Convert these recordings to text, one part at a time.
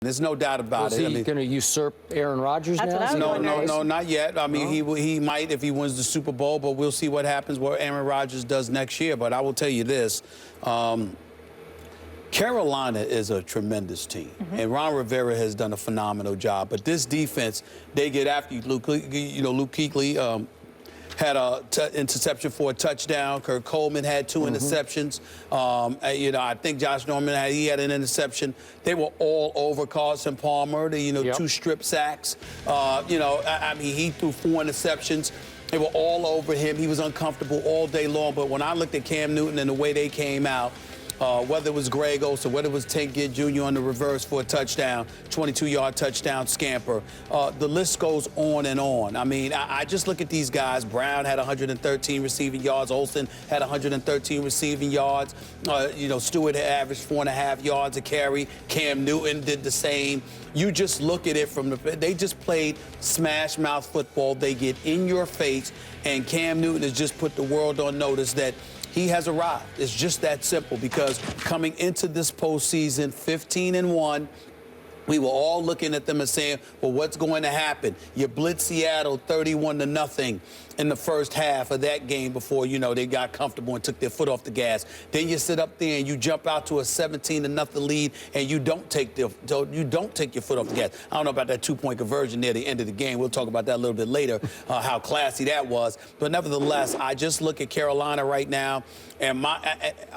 There's no doubt about it. I Is he going to usurp Aaron Rodgers now? No, not yet. I mean, he might if he wins the Super Bowl, but we'll see what happens, what Aaron Rodgers does next year. But I will tell you this. Carolina is a tremendous team, and Ron Rivera has done a phenomenal job. But this defense, they get after you. Luke Kuechly had an interception for a touchdown. Kurt Coleman had 2 interceptions. I think Josh Norman had an interception. They were all over Carson Palmer. 2 strip sacks. I mean, he threw 4 interceptions. They were all over him. He was uncomfortable all day long. But when I looked at Cam Newton and the way they came out, whether it was Greg Olsen, whether it was Tank Gibb Jr. on the reverse for a touchdown, 22-yard touchdown scamper. The list goes on and on. I mean, I just look at these guys. Brown had 113 receiving yards. Olsen had 113 receiving yards. Stewart had averaged 4.5 yards a carry. Cam Newton did the same. You just look at it they just played smash mouth football. They get in your face, and Cam Newton has just put the world on notice that he has arrived. It's just that simple, because coming into this postseason, 15-1, we were all looking at them and saying, well, what's going to happen? You blitz Seattle 31-0 in the first half of that game before, they got comfortable and took their foot off the gas. Then you sit up there and you jump out to a 17-0 lead, and you don't take your foot off the gas. I don't know about that 2-point conversion near the end of the game. We'll talk about that a little bit later, how classy that was. But nevertheless, I just look at Carolina right now, and my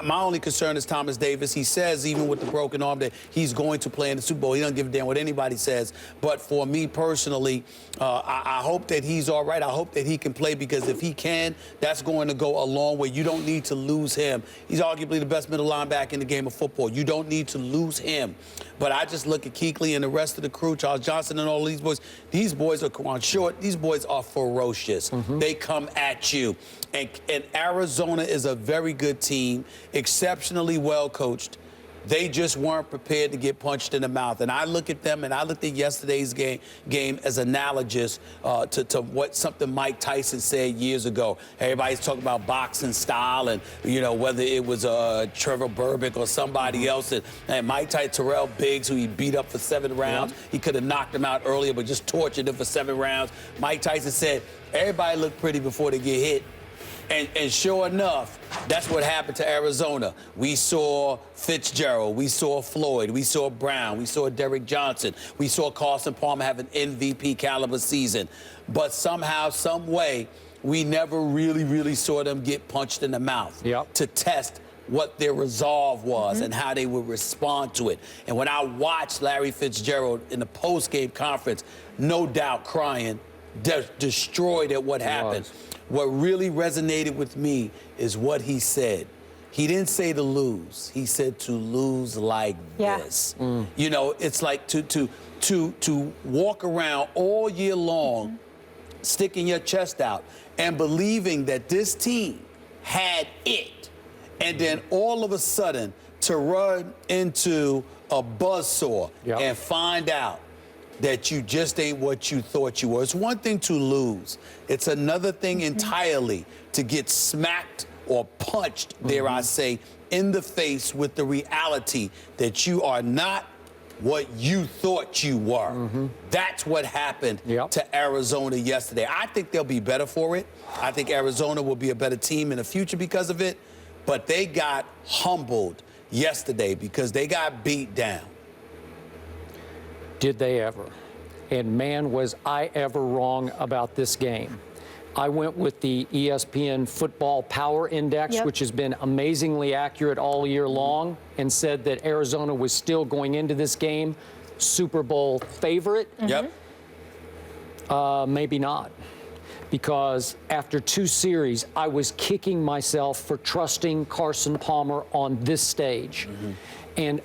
only concern is Thomas Davis. He says, even with the broken arm, that he's going to play in the Super Bowl. He doesn't give a damn what anybody says. But for me personally, I hope that he's all right. I hope that he can play, because if he can, that's going to go a long way. You don't need to lose him. He's arguably the best middle linebacker in the game of football. You don't need to lose him. But I just look at Kuechly and the rest of the crew, Charles Johnson and all these boys. These boys are Quan Short. These boys are ferocious. They come at you. And Arizona is a very good team, exceptionally well coached. They just weren't prepared to get punched in the mouth. And I look at them, and I looked at yesterday's game as analogous to what something Mike Tyson said years ago. Everybody's talking about boxing style, and, whether it was Trevor Burbick or somebody else. And Mike Tyson, Terrell Biggs, who he beat up for 7 rounds. He could have knocked him out earlier, but just tortured him for 7 rounds. Mike Tyson said, everybody look pretty before they get hit. And sure enough, that's what happened to Arizona. We saw Fitzgerald, we saw Floyd, we saw Brown, we saw Derrick Johnson, we saw Carson Palmer have an MVP caliber season. But somehow, some way, we never really saw them get punched in the mouth to test what their resolve was and how they would respond to it. And when I watched Larry Fitzgerald in the post-game conference, no doubt crying, destroyed at what happened. What really resonated with me is what he said. He didn't say to lose. He said to lose like this. It's like to walk around all year long, sticking your chest out and believing that this team had it, and then all of a sudden to run into a buzzsaw and find out that you just ain't what you thought you were. It's one thing to lose. It's another thing entirely to get smacked or punched, dare I say, in the face with the reality that you are not what you thought you were. That's what happened to Arizona yesterday. I think they'll be better for it. I think Arizona will be a better team in the future because of it. But they got humbled yesterday because they got beat down. Did they ever? And man, was I ever wrong about this game. I went with the ESPN Football Power Index, which has been amazingly accurate all year long, and said that Arizona was still going into this game Super Bowl favorite. Maybe not. Because after 2 series, I was kicking myself for trusting Carson Palmer on this stage. And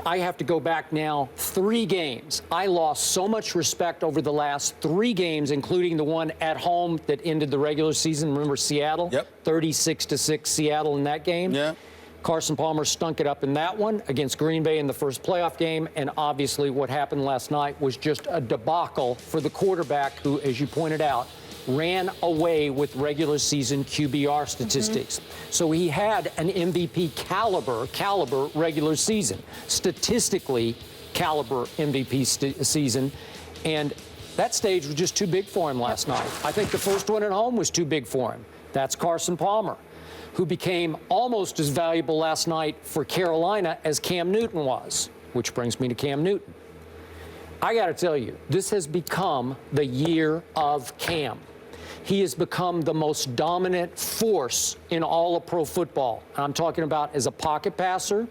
I have to go back now 3 games. I lost so much respect over the last 3 games, including the one at home that ended the regular season. Remember Seattle? 36-6 Seattle in that game. Carson Palmer stunk it up in that one against Green Bay in the first playoff game. And obviously what happened last night was just a debacle for the quarterback who, as you pointed out, ran away with regular season QBR statistics. So he had an MVP caliber regular season. Statistically, caliber MVP season. And that stage was just too big for him last night. I think the first one at home was too big for him. That's Carson Palmer, who became almost as valuable last night for Carolina as Cam Newton was, which brings me to Cam Newton. I got to tell you, this has become the year of Cam. He has become the most dominant force in all of pro football. I'm talking about as a pocket passer,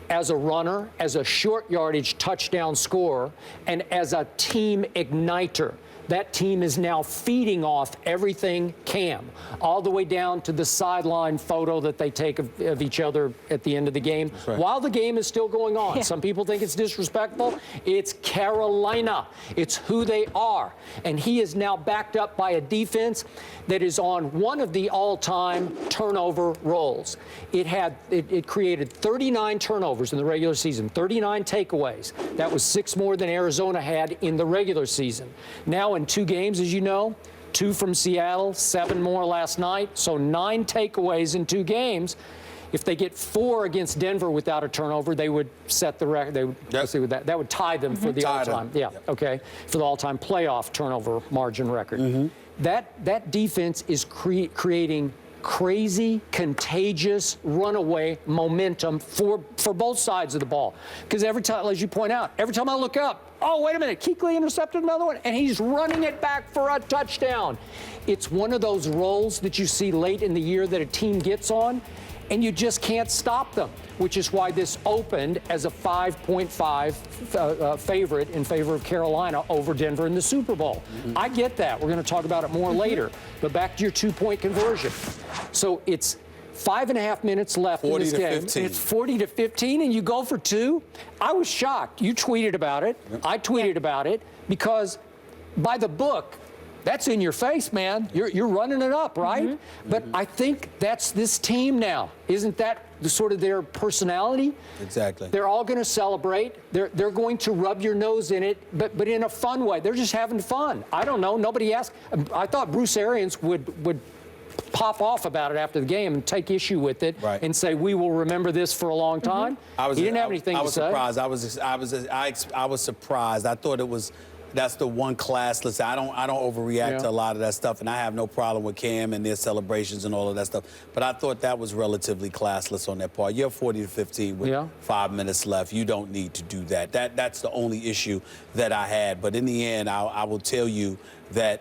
as a runner, as a short yardage touchdown scorer, and as a team igniter. That team is now feeding off everything Cam, all the way down to the sideline photo that they take of each other at the end of the game, right, while the game is still going on. Yeah. Some people think it's disrespectful. It's Carolina. It's who they are. And he is now backed up by a defense that is on one of the all-time turnover rolls. It created 39 turnovers in the regular season, 39 takeaways. That was 6 more than Arizona had in the regular season. Now in 2 games, as you know, 2 from Seattle, 7 more last night, so 9 takeaways in 2 games. If they get 4 against Denver without a turnover, they would set the record. They would, let's see, that would tie them for the all-time. Yeah, okay, for the all-time playoff turnover margin record. That defense is creating crazy, contagious, runaway momentum for both sides of the ball. Because every time, as you point out, every time I look up, oh, wait a minute, Kuechly intercepted another one, and he's running it back for a touchdown. It's one of those rolls that you see late in the year that a team gets on, and you just can't stop them, which is why this opened as a 5.5 favorite in favor of Carolina over Denver in the Super Bowl. I get that. We're going to talk about it more later. But back to your 2-point conversion. So it's 5.5 minutes left in this game. 40-15. It's 40-15, and you go for 2. I was shocked. You tweeted about it. I tweeted about it because by the book, that's in your face, man. You're running it up, right? But I think that's this team now. Isn't that sort of their personality? Exactly. They're all going to celebrate. They're going to rub your nose in it, but in a fun way. They're just having fun. I don't know. Nobody asked. I thought Bruce Arians would pop off about it after the game and take issue with it and say, we will remember this for a long time. He didn't have anything to say. Surprised. I was surprised. I thought it was. That's the one classless. I don't overreact to a lot of that stuff, and I have no problem with Cam and their celebrations and all of that stuff. But I thought that was relatively classless on their part. You're 40-15 with 5 minutes left. You don't need to do that. That's the only issue that I had. But in the end, I will tell you that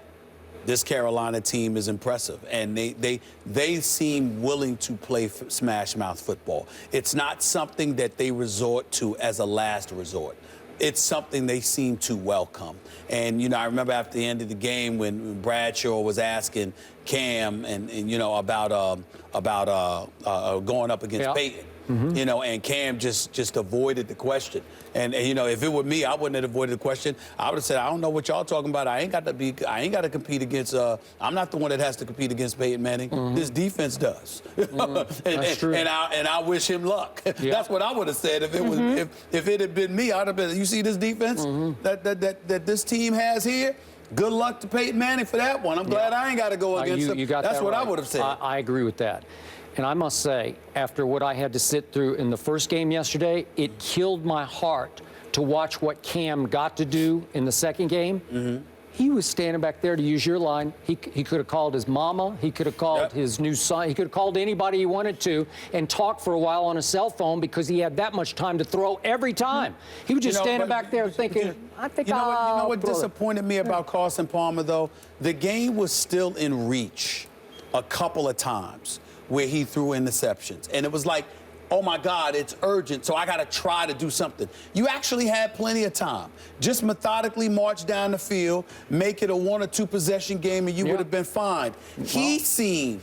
this Carolina team is impressive, and they seem willing to play smash mouth football. It's not something that they resort to as a last resort. It's something they seem to welcome. And, you know, I remember after the end of the game when Bradshaw was asking Cam and you know, about going up against Peyton. You know, and Cam just avoided the question. And, you know, if it were me, I wouldn't have avoided the question. I would have said, I don't know what y'all talking about. I ain't got to compete against. I'm not the one that has to compete against Peyton Manning. This defense does. That's true. And I wish him luck. That's what I would have said if it was if it had been me. I'd have been. You see this defense that this team has here. Good luck to Peyton Manning for that one. I'm glad I ain't got to go against him. That's what I would have said. I agree with that. And I must say, after what I had to sit through in the first game yesterday, it killed my heart to watch what Cam got to do in the second game. He was standing back there, to use your line. He could have called his mama. He could have called his new son. He could have called anybody he wanted to and talked for a while on a cell phone because he had that much time to throw every time. He was just standing back there thinking, I think you know what disappointed me about Carson Palmer, though? The game was still in reach a couple of times where he threw interceptions. And it was like, oh, my God, it's urgent, so I got to try to do something. You actually had plenty of time. Just methodically march down the field, make it a 1 or 2 possession game, and you would have been fine. He seemed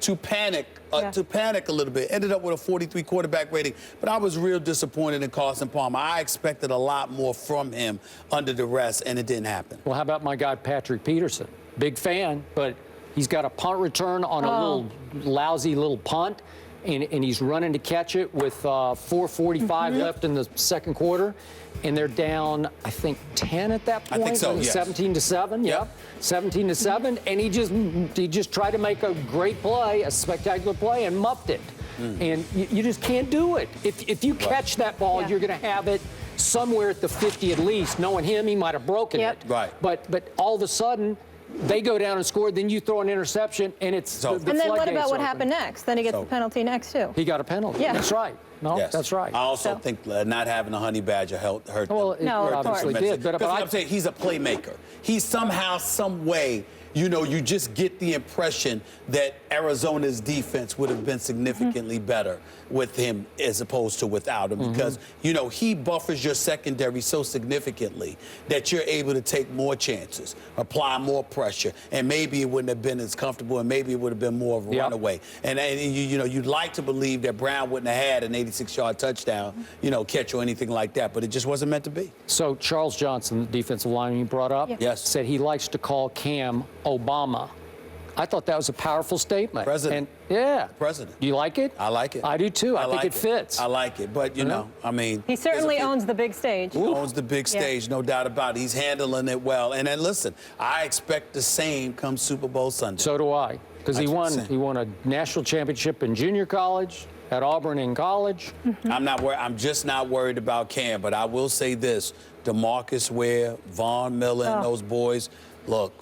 to panic a little bit. Ended up with a 43 quarterback rating. But I was real disappointed in Carson Palmer. I expected a lot more from him under duress, and it didn't happen. Well, how about my guy Patrick Peterson? Big fan, but he's got a punt return on a little lousy little punt, and he's running to catch it with 4:45 left in the second quarter, and they're down, I think, 10 at that point. I think so, yes. 17-7, 17-7, and he just tried to make a great play, a spectacular play, and muffed it. And you just can't do it. If you catch that ball, you're going to have it somewhere at the 50 at least. Knowing him, he might have broken it. Right. But all of a sudden, they go down and score, then you throw an interception, and it's the And then what floodgates about what open. happened next? Then he gets the penalty next, too. He got a penalty. Yeah. That's right. No, Yes. that's right. I also think not having a honey badger hurt them. Well, it No, of obviously course. did. But Because I'm saying he's a playmaker. He somehow, some way, you just get the impression that Arizona's defense would have been significantly better with him as opposed to without him because, he buffers your secondary so significantly that you're able to take more chances, apply more pressure, and maybe it wouldn't have been as comfortable and maybe it would have been more of a runaway. And you'd like to believe that Brown wouldn't have had an 86-yard touchdown, catch or anything like that, but it just wasn't meant to be. So Charles Johnson, the defensive lineman you brought up, Yes. said he likes to call Cam Obama. I thought that was a powerful statement. President. And, President. You like it? I like it. I do too. I think like it fits. I like it. But, He certainly owns the big stage. He owns the big stage, no doubt about it. He's handling it well. And then listen, I expect the same come Super Bowl Sunday. So do I. Because he won a national championship in junior college, at Auburn in college. I'm not worried. I'm just not worried about Cam. But I will say this: DeMarcus Ware, Von Miller, and those boys. Look,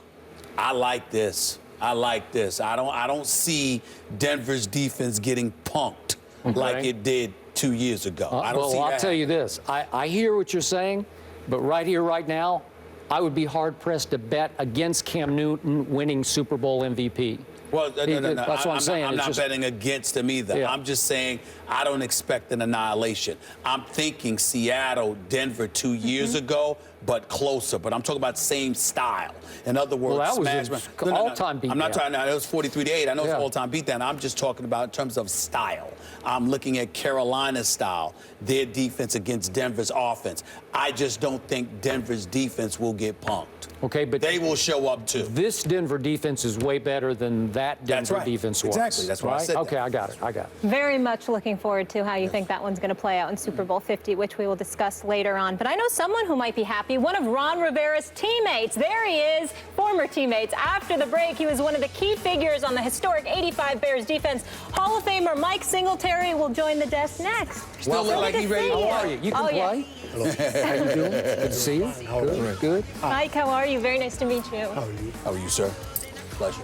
I like this. I like this. I don't see Denver's defense getting punked like it did 2 years ago. I don't see that. I'll tell you this. I hear what you're saying, but right here, right now, I would be hard-pressed to bet against Cam Newton winning Super Bowl MVP. Well, no. That's what I'm saying. I'm not betting against him either. Yeah. I'm just saying I don't expect an annihilation. I'm thinking Seattle, Denver 2 years ago, but closer. But I'm talking about same style. In other words, Well, that was an all-time beatdown. I'm not talking. It was 43-8. I know it's Yeah. an all-time beatdown. I'm just talking about in terms of style. I'm looking at Carolina's style, their defense against Denver's offense. I just don't think Denver's defense will get punked. Okay, but they will show up too. This Denver defense is way better than that Denver defense was. Exactly. That's why I said that. Okay, I got it. Very much looking forward to how you think that one's going to play out in Super Bowl 50, which we will discuss later on. But I know someone who might be happy, one of Ron Rivera's teammates. There he is, former teammates. After the break, he was one of the key figures on the historic 85 Bears defense. Hall of Famer Mike Singletary will join the desk next. Still look like he's ready. How are you? You can play? Hello. How you doing? Good to see you. Good. Mike, how are you? Very nice to meet you. How are you? How are you, sir? Pleasure.